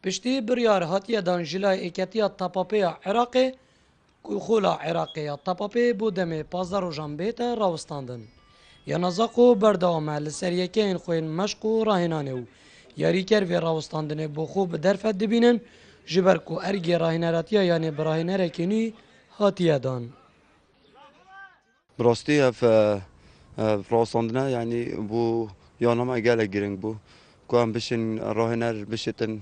پشتی بریار هاتیه دان جلای ایکتیا تاپاپیا عراقی که خولا عراقی تاپاپی بودم پازدار و جنبیت راوستاندن. یا نزاقو بردوامه لسر یکین خوین مشق و راهنانه و یاری کر و راوستاندنه بو خوب درفت دبینن جبر کو ارگی راهنراتیا یعنی براهنره کنی هاتیه دان. براستی فراساندنه یعنی بو یانما گله گرنگ بو که هم بشین راهنر بشتن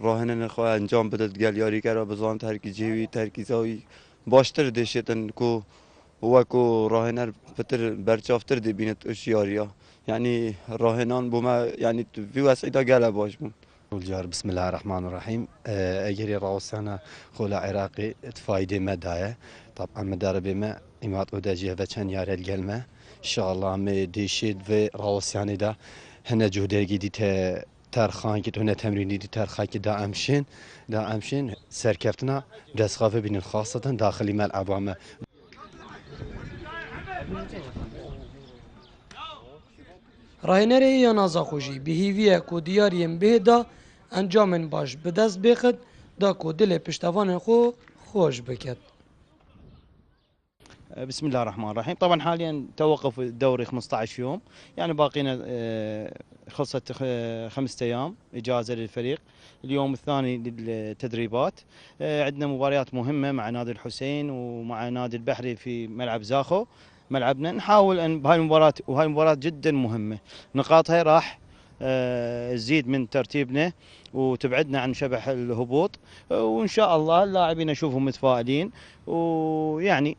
راهنن خواه انجام بدد گل یاری کرا بزان ترکی جیوی ترکیزایی باشتر دشتن کو وکو راهنر پتر برچافتر دی بینت اشیاریا يعني راهنان بوما يعني في وسيلة قال باش بون الجار بسم الله الرحمن الرحيم اجري راوسانا خولا عراقي تفايدة مدايا طبعا مداربي ما امات وداجيه بچن يار الجلمه ان شاء الله مي ديشيد في راوساني دا هنا جهده جديد ترخان كي هنا تمريني دي ترخان كي دا امشين سركفتنا دسخافه بين خاصة داخل ملعب ما راهنره یا نازاخوشی به هیویه کو دیاریم بهدا انجامن باش به دست بخد دا کو دل پشتوان خو خوش بکد. بسم الله الرحمن الرحيم. طبعا حاليا توقف الدوري 15 يوم، يعني باقينا خلصت 5 ايام اجازه للفريق. اليوم الثاني للتدريبات. عندنا مباريات مهمه مع نادي الحسين ومع نادي البحري في ملعب زاخو ملعبنا. نحاول ان بهاي المباراه، وهاي المباراه جدا مهمه، نقاطها راح تزيد من ترتيبنا وتبعدنا عن شبح الهبوط، وان شاء الله اللاعبين اشوفهم متفائلين، ويعني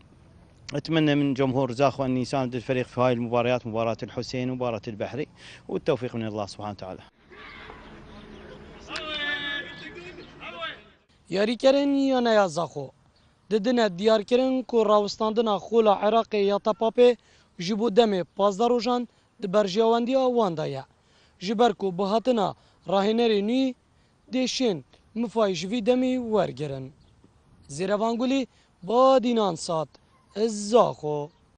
اتمنى من جمهور زاخو ان يساند الفريق في هاي المباريات، مباراه الحسين ومباراه البحري، والتوفيق من الله سبحانه وتعالى. یاری کرن یا نیا زاخو ددنه دیار کرن کو راوستاندنا خولا عراقی یا تاپاپی جبو دم 15 روزان د برجاوندی واندایا جبر کو بهاتنا راهنری نی دیشین مفای جوی دمی ورگرن زیروانگولی با دینان سات الزاخو